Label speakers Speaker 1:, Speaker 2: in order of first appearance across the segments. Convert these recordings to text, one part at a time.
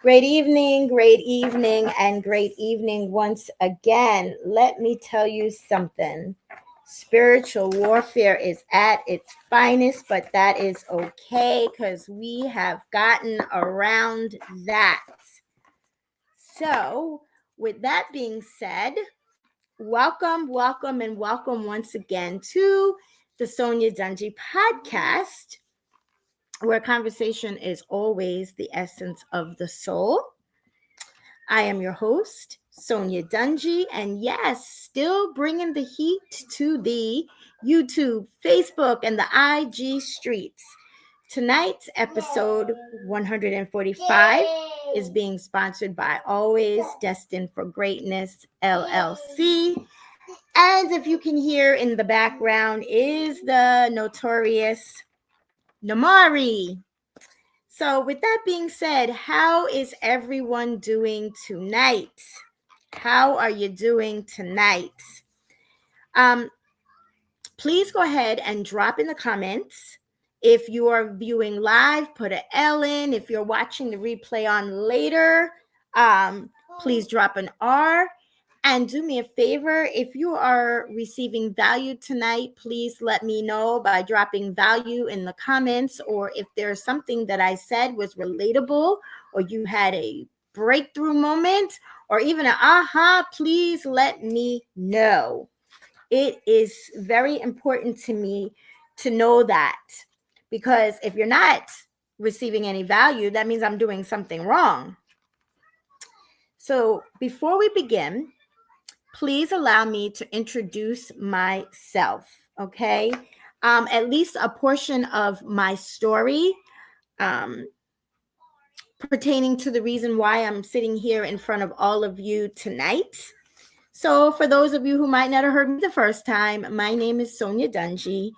Speaker 1: great evening, and great evening once again. Let me tell you something. Spiritual warfare is at its finest, but that is okay because we have gotten around that. So, with that being said, welcome, and welcome once again to the Sonya Dungee podcast, where conversation is always the essence of the soul. I am your host, Sonya Dungee, and yes, still bringing the heat to the YouTube, Facebook, and the IG streets. Tonight's episode 145 is being sponsored by Always Destined for Greatness LLC. And if you can hear in the background is the notorious Namari. So, with that being said, how is everyone doing tonight? How are you doing tonight? Um, Please go ahead and drop in the comments. If you are viewing live, put an L in. If you're watching the replay on later, please drop an R. And do me a favor, if you are receiving value tonight, please let me know by dropping value in the comments, or if there's something that I said was relatable, or you had a breakthrough moment, or even an aha, please let me know. It is very important to me to know that, because if you're not receiving any value, that means I'm doing something wrong. So before we begin, please allow me to introduce myself, okay? At least a portion of my story pertaining to the reason why I'm sitting here in front of all of you tonight. So for those of you who might not have heard me the first time, my name is Sonya Dungee,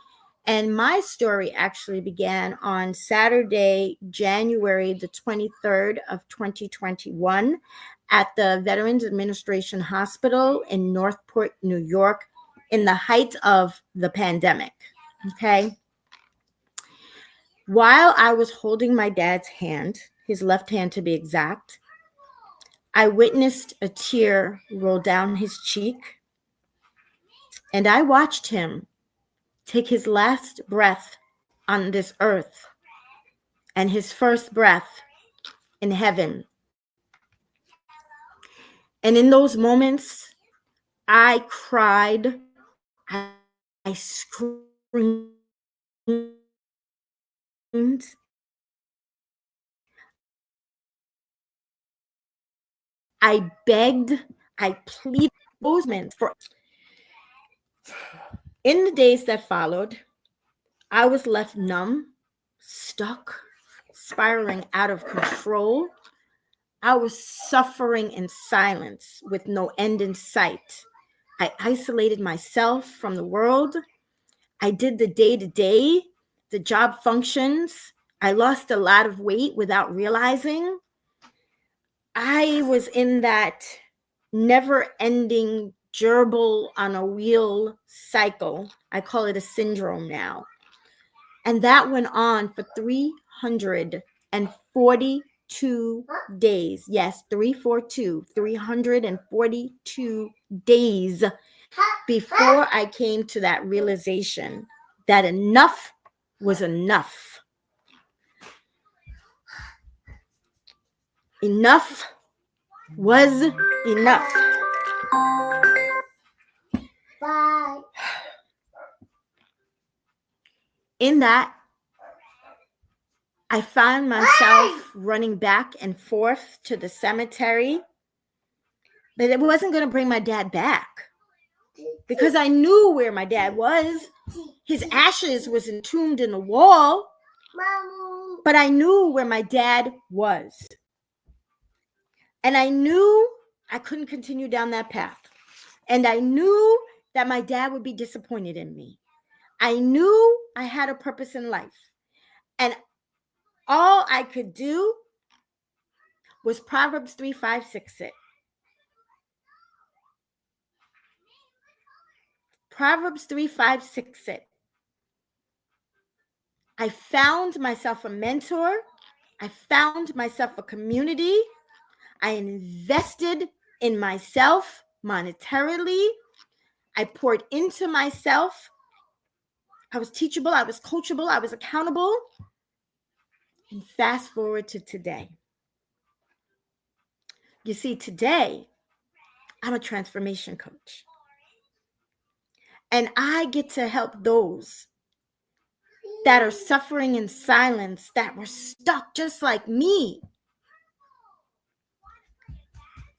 Speaker 1: and my story actually began on Saturday, January the 23rd of 2021 at the Veterans Administration Hospital in Northport, New York, in the height of the pandemic, okay? While I was holding my dad's hand, his left hand to be exact, I witnessed a tear roll down his cheek, and I watched him take his last breath on this earth and his first breath in heaven. And in those moments, I cried, I screamed, I begged, I pleaded those men for. In the days that followed, I was left numb, stuck, spiraling out of control. I was suffering in silence with no end in sight. I isolated myself from the world. I did the day-to-day, the job functions. I lost a lot of weight without realizing. I was in that never-ending gerbil on a wheel cycle. I call it a syndrome now. And that went on for 342 days. Yes, 342 days before I came to that realization that enough was enough. Enough was enough. Bye. In that, I found myself running back and forth to the cemetery, but it wasn't going to bring my dad back because I knew where my dad was. His ashes was entombed in the wall, but I knew where my dad was. And I knew I couldn't continue down that path. And I knew that my dad would be disappointed in me. I knew I had a purpose in life. And all I could do was Proverbs 3:5-6 it. Proverbs 3:5-6 it. I found myself a mentor I found myself a community. I invested in myself monetarily. I poured into myself. I was teachable. I was coachable. I was accountable. And fast forward to today. You see, today, I'm a transformation coach. And I get to help those that are suffering in silence, that were stuck just like me,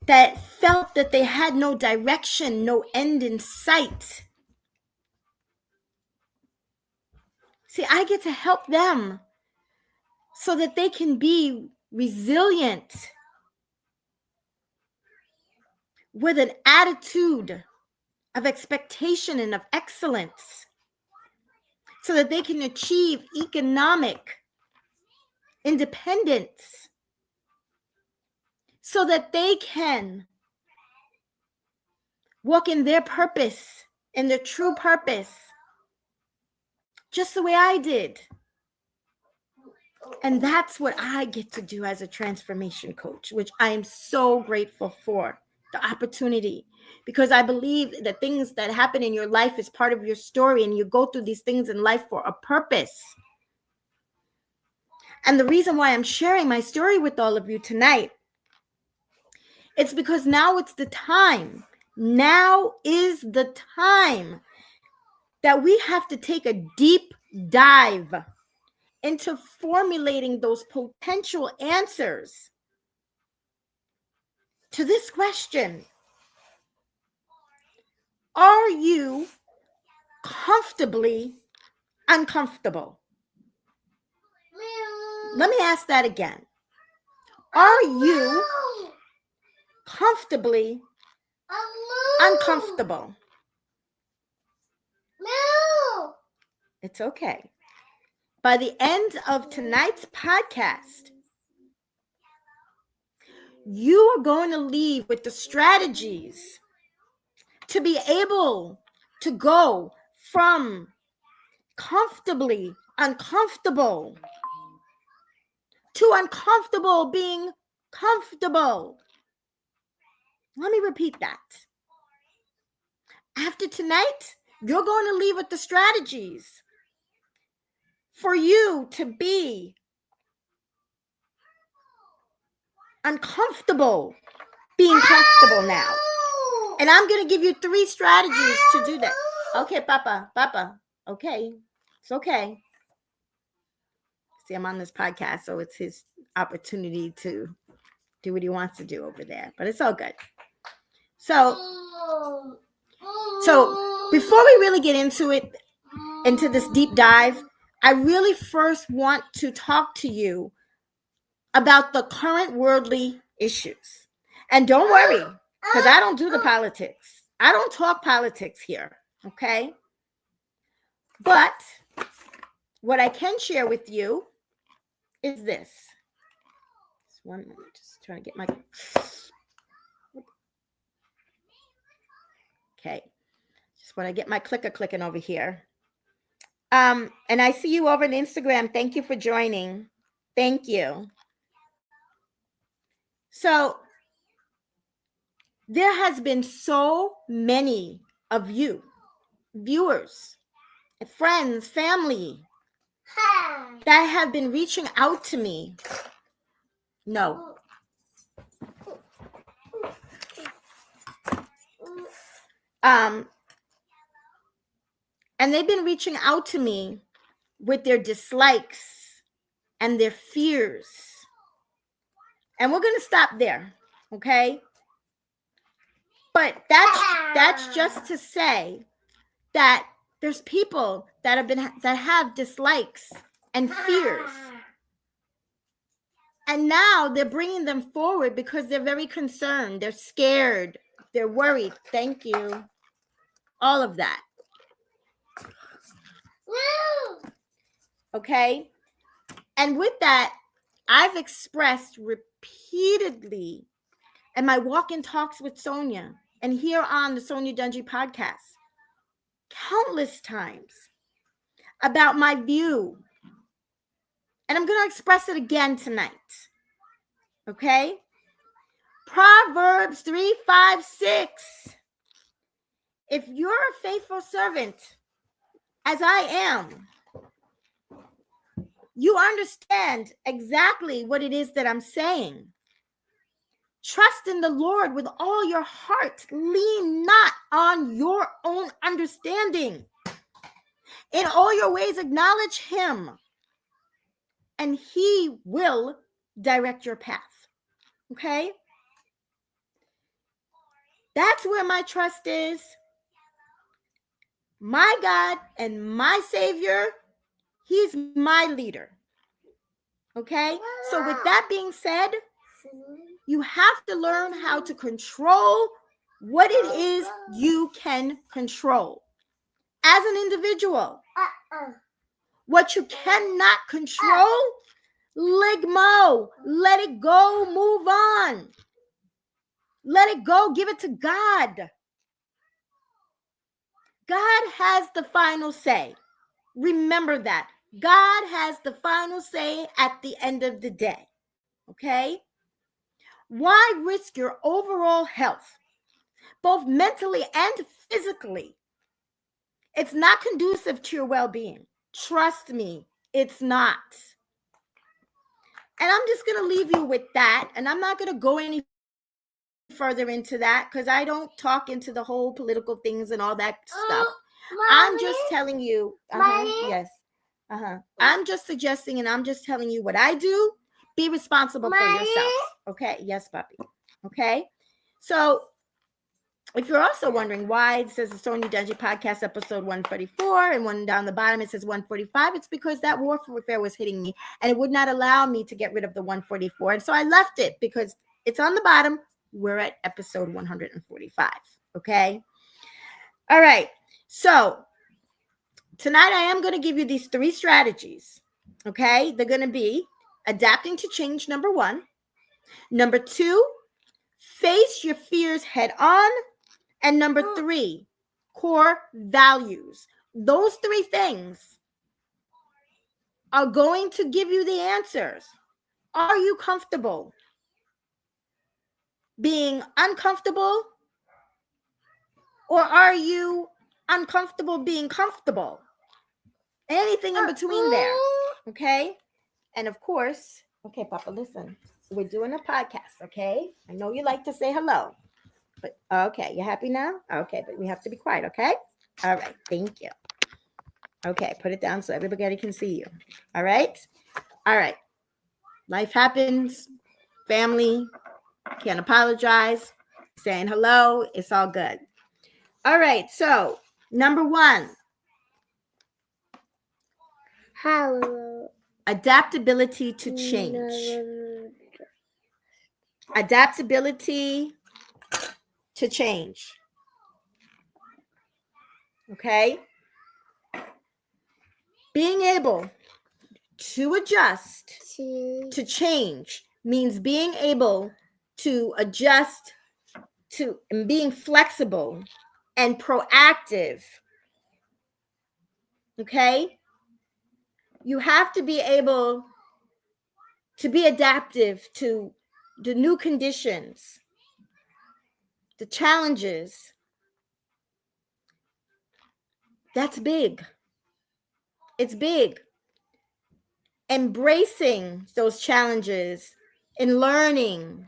Speaker 1: that felt that they had no direction, no end in sight. See, I get to help them so that they can be resilient with an attitude of expectation and of excellence, so that they can achieve economic independence, so that they can walk in their purpose, in their true purpose, just the way I did. And that's what I get to do as a transformation coach, which I am so grateful for the opportunity, because I believe that things that happen in your life is part of your story, and you go through these things in life for a purpose. And the reason why I'm sharing my story with all of you tonight, it's because now it's the time. Now is the time that we have to take a deep dive into formulating those potential answers to this question. Are you comfortably uncomfortable? Let me ask that again. Are you comfortably uncomfortable? It's okay. By the end of tonight's podcast, you are going to leave with the strategies to be able to go from comfortably uncomfortable to uncomfortable being comfortable. Let me repeat that. After tonight, you're going to leave with the strategies for you to be uncomfortable being comfortable now. And I'm going to give you 3 strategies to do that. Okay, Papa. Okay. It's okay. See, I'm on this podcast, so it's his opportunity to do what he wants to do over there. But it's all good. So before we really get into this deep dive, I really first want to talk to you about the current worldly issues. And don't worry, because I don't do the politics. I don't talk politics here, okay? But what I can share with you is this. Just 1 minute, just trying to get my... Okay. Just want to get my clicker clicking over here. And I see you over on Instagram. Thank you for joining. Thank you. So there has been so many of you, viewers, friends, family, that have been reaching out to me. No. And they've been reaching out to me with their dislikes and their fears. And we're going to stop there, okay? But that's just to say that there's people that have dislikes and fears. And now they're bringing them forward because they're very concerned. They're scared. They're worried. Thank you. All of that. Okay? And with that, I've expressed repeatedly in my walk-in talks with Sonya and here on the Sonya Dungee podcast countless times about my view And I'm going to express it again tonight. Okay? Proverbs 3, 5, 6. If you're a faithful servant, as I am, you understand exactly what it is that I'm saying. Trust in the Lord with all your heart. Lean not on your own understanding. In all your ways, acknowledge him, and he will direct your path. Okay? That's where my trust is. My God and my Savior, he's my leader. Okay? So with that being said, you have to learn how to control what it is you can control as an individual. What you cannot control, ligmo, let it go, move on. Let it go, give it to God. God has the final say. Remember that. God has the final say at the end of the day. Okay? Why risk your overall health, both mentally and physically? It's not conducive to your well-being. Trust me, it's not. And I'm just going to leave you with that. And I'm not going to go any further into that because I don't talk into the whole political things and all that stuff. Mommy, I'm just telling you. Yes. I'm just suggesting and I'm just telling you what I do. Be responsible for yourself. Okay? Yes, puppy. Okay? So if you're also wondering why it says the Sonya Dungee podcast episode 144 and one down the bottom it says 145, it's because that warfare was hitting me and it would not allow me to get rid of the 144. And so I left it because it's on the bottom. We're at episode 145. Okay. All right. So tonight I am going to give you these 3 strategies. Okay. They're going to be adapting to change, number 1. Number 2, face your fears head on. And number 3, core values. Those 3 things are going to give you the answers. Are you comfortable being uncomfortable? Or are you uncomfortable being comfortable? Anything in between there. Okay? And of course, okay, Papa, listen. We're doing a podcast, okay? I know you like to say hello. But okay, you happy now? Okay, but we have to be quiet, okay? All right, thank you. Okay, put it down so everybody can see you. All right? All right. Life happens. Family. Can't apologize. Saying hello. It's all good. All right, so number 1. Hello. Adaptability to change. Adaptability to change. Okay? Being able to adjust to change means being able to adjust to and being flexible and proactive. Okay? You have to be able to be adaptive to the new conditions, the challenges. That's big. It's big. Embracing those challenges and learning,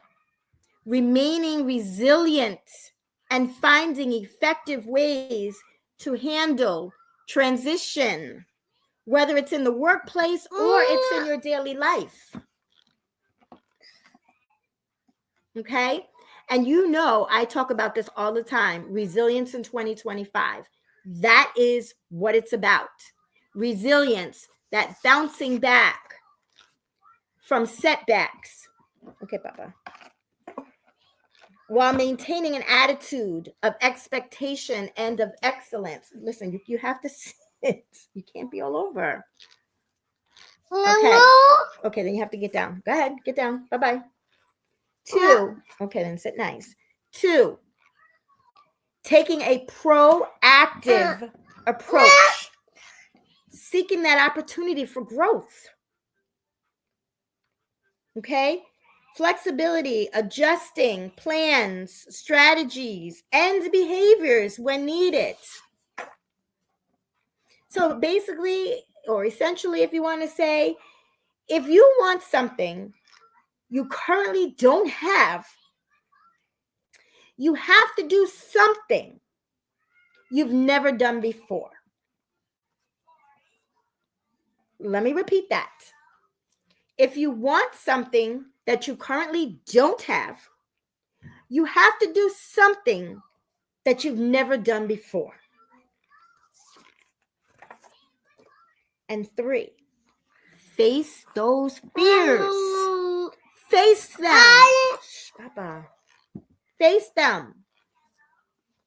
Speaker 1: remaining resilient, and finding effective ways to handle transition, whether it's in the workplace or it's in your daily life. Okay? And you know, I talk about this all the time, resilience in 2025. That is what it's about. Resilience, that bouncing back from setbacks. Okay, Papa. While maintaining an attitude of expectation and of excellence. Listen, you have to sit. You can't be all over. Okay. Okay, then you have to get down. Go ahead, get down. Bye-bye. 2. Okay, then sit nice. 2. Taking a proactive approach. Seeking that opportunity for growth. Okay? Flexibility, adjusting plans, strategies, and behaviors when needed. So basically, or essentially, if you want to say, if you want something you currently don't have, you have to do something you've never done before. Let me repeat that. If you want something that you currently don't have, you have to do something that you've never done before. And 3, face those fears. Face them. Shh, Papa. Face them.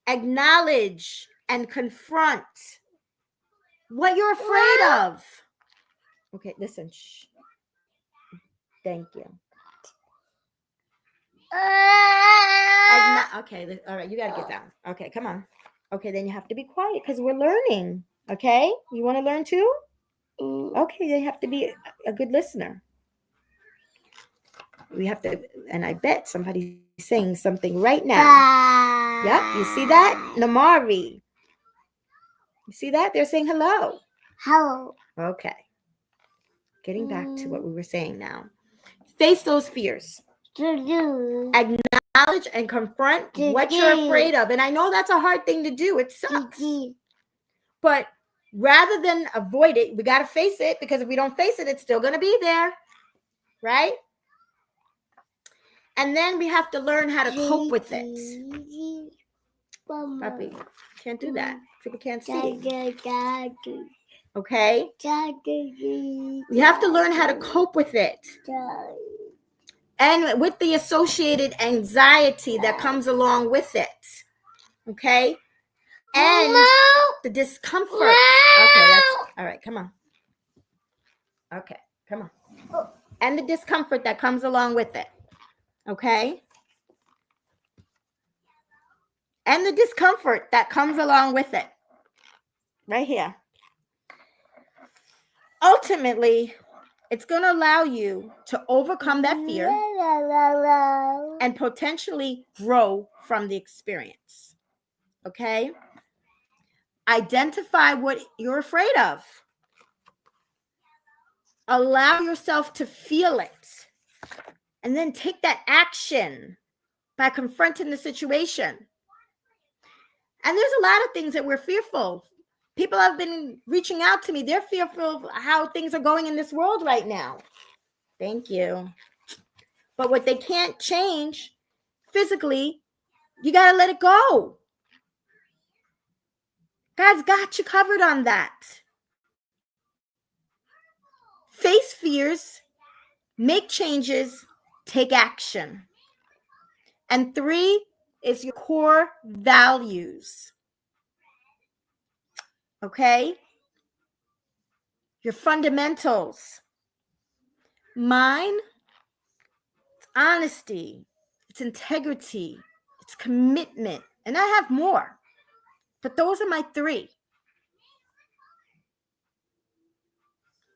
Speaker 1: Acknowledge and confront what you're afraid of. Okay, listen. Shh. Thank you. Okay, all right, you got to get down. Okay, come on. Okay, then you have to be quiet because we're learning. Okay? You want to learn too? Okay, you have to be a good listener. We have to, and I bet somebody's saying something right now. Yep, you see that? Namari. You see that? They're saying hello.
Speaker 2: Hello.
Speaker 1: Okay. Getting back to what we were saying now. Face those fears. Acknowledge and confront what you're afraid of. And I know that's a hard thing to do. It sucks. But rather than avoid it, we got to face it, because if we don't face it, it's still going to be there. Right? And then we have to learn how to cope with it. Puppy, can't do that. People can't see. Okay? We have to learn how to cope with it. And with the associated anxiety that comes along with it. Okay? And the discomfort. Okay, that's all right. Come on. Okay, come on. And the discomfort that comes along with it. Okay? And the discomfort that comes along with it. Right here. Ultimately, it's going to allow you to overcome that fear and potentially grow from the experience. Okay? Identify what you're afraid of. Allow yourself to feel it. And then take that action by confronting the situation. And there's a lot of things that we're fearful. People have been reaching out to me. They're fearful of how things are going in this world right now. Thank you. But what they can't change physically, you got to let it go. God's got you covered on that. Face fears, make changes, take action. And 3 is your core values. Okay? Your fundamentals. Mine, it's honesty, it's integrity, it's commitment. And I have more. But those are my 3.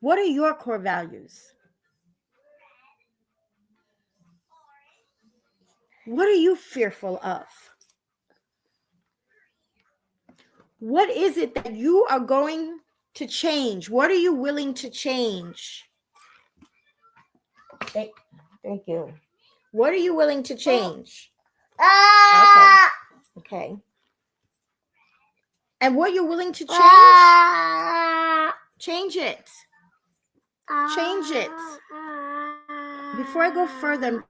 Speaker 1: What are your core values? What are you fearful of? What is it that you are going to change? What are you willing to change? Thank you. What are you willing to change? Okay. And what you're willing to change, change it. Change it. Before I go further, I'm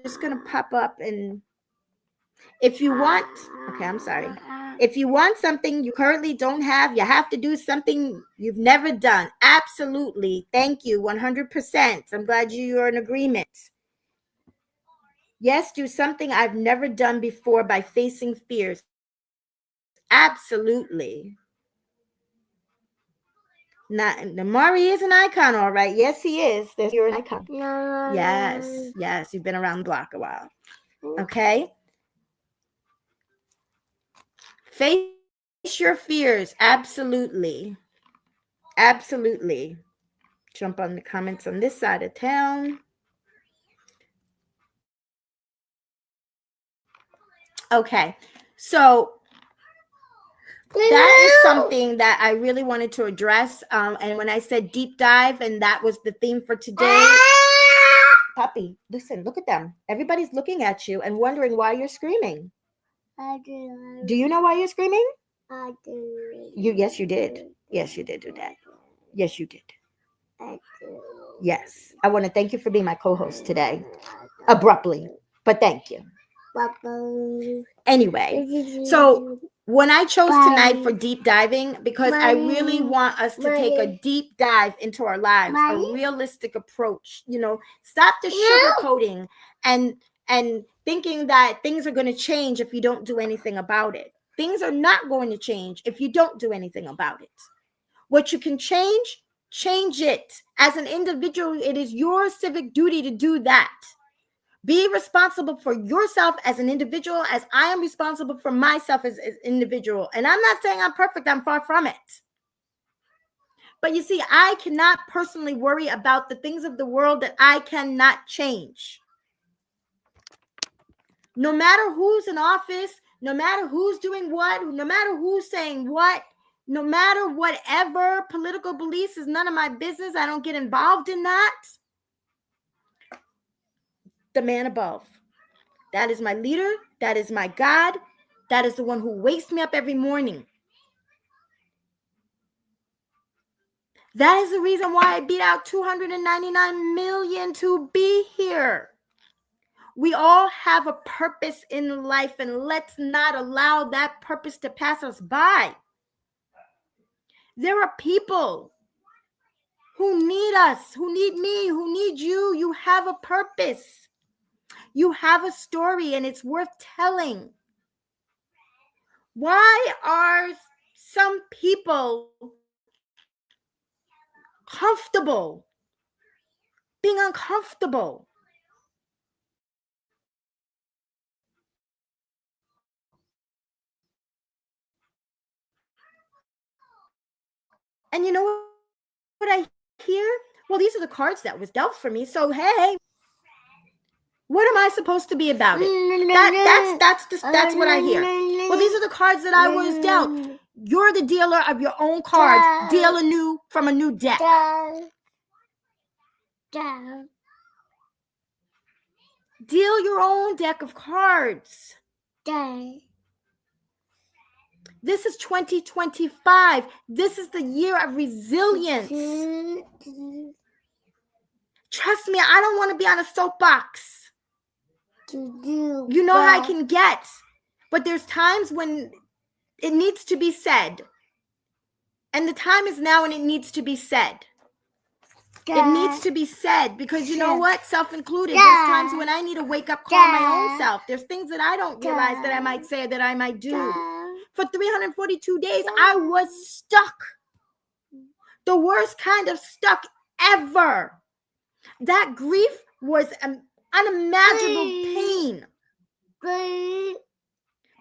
Speaker 1: just going to pop up, and if you want, okay, I'm sorry. If you want something you currently don't have, you have to do something you've never done. Absolutely. Thank you. 100%. I'm glad you're in agreement. Yes, do something I've never done before by facing fears. Absolutely. Now, Mari is an icon, all right. Yes, he is. You're an icon. Yes. You've been around the block a while. Okay. Face your fears. Absolutely. Jump on the comments on this side of town. Okay. So that is something that I really wanted to address. And when I said deep dive, and that was the theme for today. Puppy, listen, look at them. Everybody's looking at you and wondering why you're screaming. Do you know why you're screaming? Yes, you did. Yes, you did do that. Yes, you did. Yes. I want to thank you for being my co-host today. Abruptly, but thank you. Anyway, so when I chose tonight for deep diving, because I really want us to take a deep dive into our lives, a realistic approach, stop the sugarcoating and thinking that things are going to change if you don't do anything about it. Things are not going to change if you don't do anything about it. What you can change it. As an individual, it is your civic duty to do that. Be responsible for yourself as an individual, as I am responsible for myself as an individual. And I'm not saying I'm perfect. I'm far from it. But you see, I cannot personally worry about the things of the world that I cannot change. No matter who's in office, no matter who's doing what, no matter who's saying what, no matter whatever political beliefs is none of my business. I don't get involved in that. The man above. That is my leader. That is my God. That is the one who wakes me up every morning. That is the reason why I beat out 299 million to be here. We all have a purpose in life, and let's not allow that purpose to pass us by. There are people who need us, who need me, who need you. You have a purpose. You have a story, and it's worth telling. Why are some people comfortable being uncomfortable? And you know what I hear? Well, these are the cards that was dealt for me. So hey, what am I supposed to be about it? That's what I hear. Well, these are the cards that I was dealt. You're the dealer of your own cards. Deal anew from a new deck. Deal your own deck of cards. This is 2025. This is the year of resilience. Trust me, I don't want to be on a soapbox. You know how I can get. But there's times when it needs to be said. And the time is now when it needs to be said. It needs to be said because you know what? Self-included. There's times when I need to wake up, call my own self. There's things that I don't realize that I might say, that I might do. For 342 days, I was stuck. The worst kind of stuck ever. That grief was an unimaginable pain.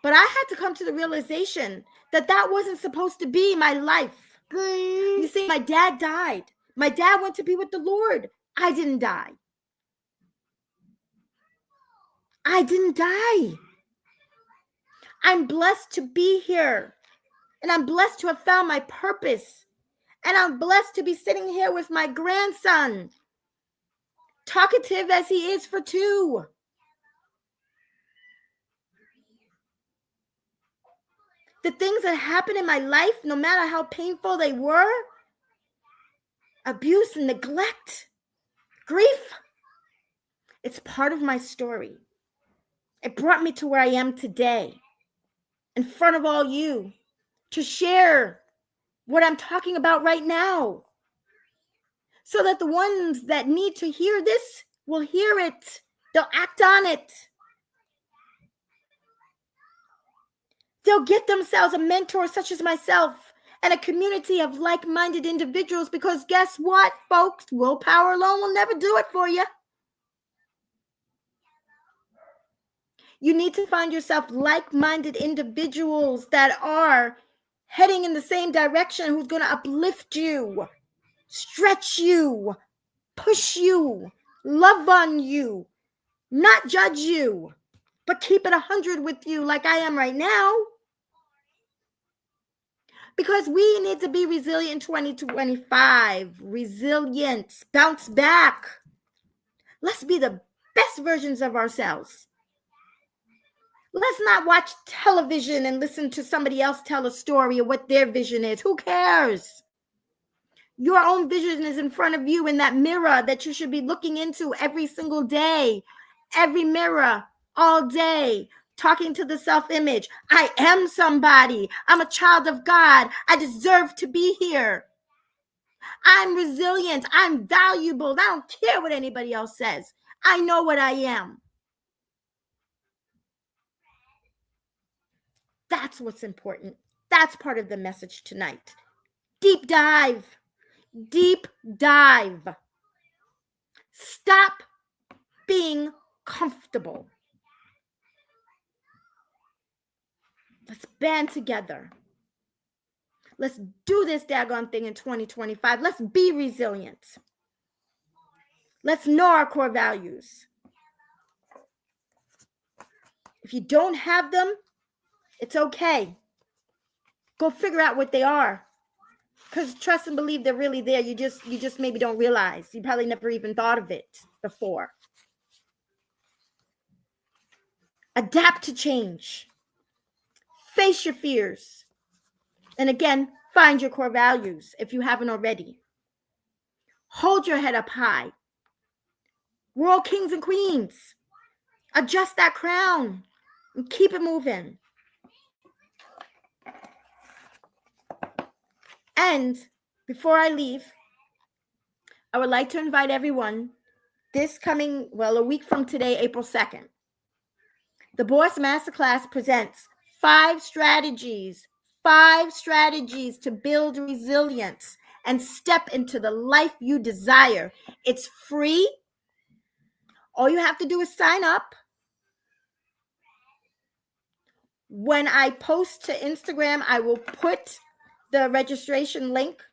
Speaker 1: But I had to come to the realization that that wasn't supposed to be my life. You see, my dad died. My dad went to be with the Lord. I didn't die. I didn't die. I'm blessed to be here. And I'm blessed to have found my purpose. And I'm blessed to be sitting here with my grandson, talkative as he is for two. The things that happened in my life, no matter how painful they were, abuse and neglect, grief, it's part of my story. It brought me to where I am today, in front of all you, to share what I'm talking about right now, so that the ones that need to hear this will hear it. They'll act on it. They'll get themselves a mentor such as myself and a community of like-minded individuals, because guess what, folks? Willpower alone will never do it for you. You need to find yourself like-minded individuals that are heading in the same direction, who's going to uplift you, stretch you, push you, love on you, not judge you. but keep it 100 with you like I am right now. Because we need to be resilient in 2025. Resilience. Bounce back. Let's be the best versions of ourselves. Let's not watch television and listen to somebody else tell a story of what their vision is. Who cares? Your own vision is in front of you in that mirror that you should be looking into every single day. Every mirror, all day. Talking to the self-image. I am somebody. I'm a child of God. I deserve to be here. I'm resilient. I'm valuable. I don't care what anybody else says. I know what I am. That's what's important. That's part of the message tonight. Deep dive. Deep dive. Stop being comfortable. Let's band together. Let's do this daggone thing in 2025. Let's be resilient. Let's know our core values. If you don't have them, it's okay. Go figure out what they are. Because trust and believe they're really there. You just maybe don't realize. You probably never even thought of it before. Adapt to change. Face your fears. And again, find your core values if you haven't already. Hold your head up high. We're all kings and queens. Adjust that crown and keep it moving. And before I leave, I would like to invite everyone this coming, a week from today, April 2nd. The Boss Masterclass presents 5 strategies to build resilience and step into the life you desire. It's free. All you have to do is sign up. When I post to Instagram, I will put the registration link,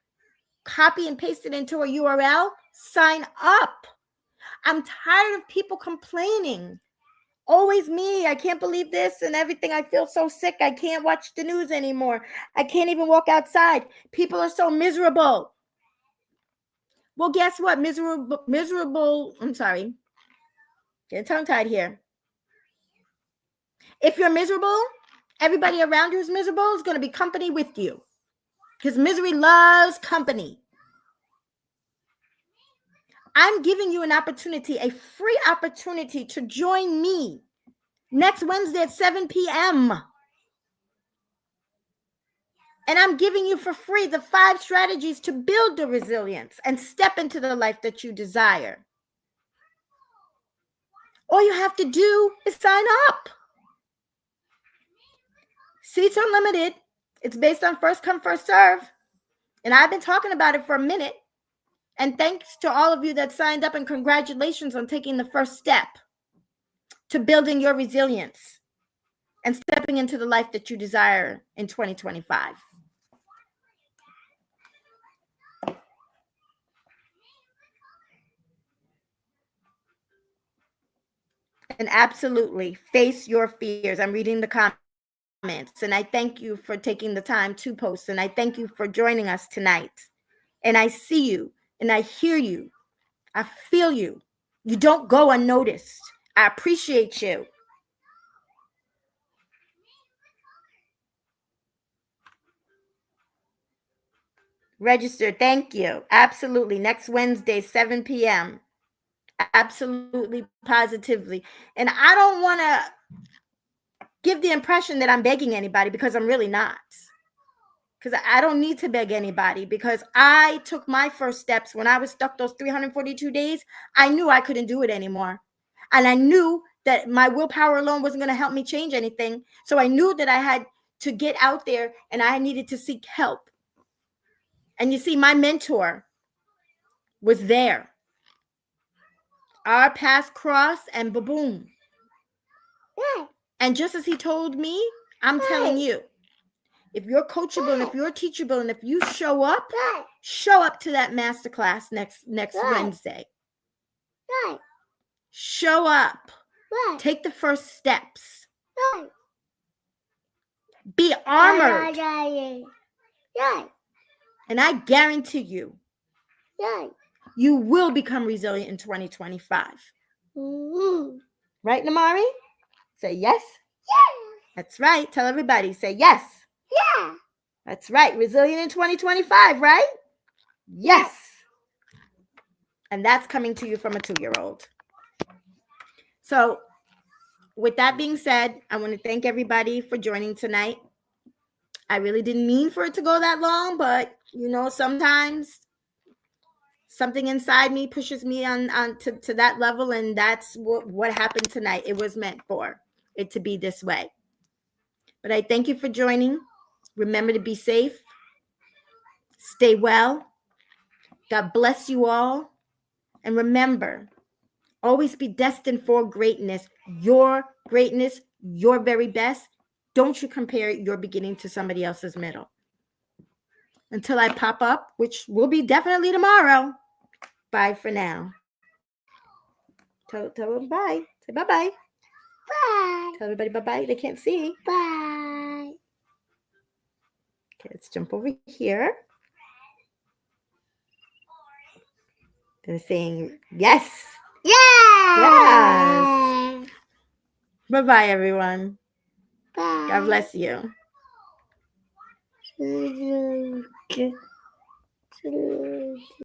Speaker 1: copy and paste it into a URL, sign up. I'm tired of people complaining. Always me. I can't believe this and everything. I feel so sick. I can't watch the news anymore. I can't even walk outside. People are so miserable. Well, guess what? I'm sorry. Getting tongue-tied here. If you're miserable, everybody around you is miserable is going to be company with you. Because misery loves company. I'm giving you an opportunity, a free opportunity to join me next Wednesday at 7 p.m. And I'm giving you for free the 5 strategies to build the resilience and step into the life that you desire. All you have to do is sign up. Seats are limited. It's based on first come, first serve. And I've been talking about it for a minute. And thanks to all of you that signed up, and congratulations on taking the first step to building your resilience and stepping into the life that you desire in 2025. And absolutely face your fears. I'm reading the comments, and I thank you for taking the time to post, and I thank you for joining us tonight. And I see you, and I hear you. I feel you. You don't go unnoticed. I appreciate you. Register. Thank you. Absolutely. Next Wednesday, 7 p.m. Absolutely, positively. And I don't want to give the impression that I'm begging anybody, because I'm really not. Because I don't need to beg anybody, because I took my first steps when I was stuck those 342 days. I knew I couldn't do it anymore. And I knew that my willpower alone wasn't going to help me change anything. So I knew that I had to get out there and I needed to seek help. And you see, my mentor was there. Our paths crossed, and boom. And just as he told me, I'm telling you, if you're coachable and if you're teachable and if you show up to that masterclass next Wednesday. Show up.
Speaker 2: Right.
Speaker 1: Take the first steps.
Speaker 2: Right.
Speaker 1: Be armored.
Speaker 2: Right.
Speaker 1: And I guarantee you,
Speaker 2: Right.
Speaker 1: you will become resilient in 2025.
Speaker 2: Mm-hmm.
Speaker 1: Right, Namari? Say yes.
Speaker 2: Yeah.
Speaker 1: That's right. Tell everybody. Say yes.
Speaker 2: Yeah.
Speaker 1: That's right. Resilient in 2025, right? Yes. And that's coming to you from a 2-year-old. So, with that being said, I want to thank everybody for joining tonight. I really didn't mean for it to go that long, but sometimes something inside me pushes me on to that level, and that's what happened tonight. It was meant for it to be this way. But I thank you for joining. Remember to be safe. Stay well. God bless you all. And remember, always be destined for greatness. Your greatness, your very best. Don't you compare your beginning to somebody else's middle. Until I pop up, which will be definitely tomorrow. Bye for now. Tell them bye. Say bye-bye.
Speaker 2: Bye.
Speaker 1: Tell everybody bye-bye. They can't see.
Speaker 2: Bye.
Speaker 1: Okay, let's jump over here. They're saying yes.
Speaker 2: Yeah.
Speaker 1: Yes. Bye-bye, everyone.
Speaker 2: Bye.
Speaker 1: God bless you.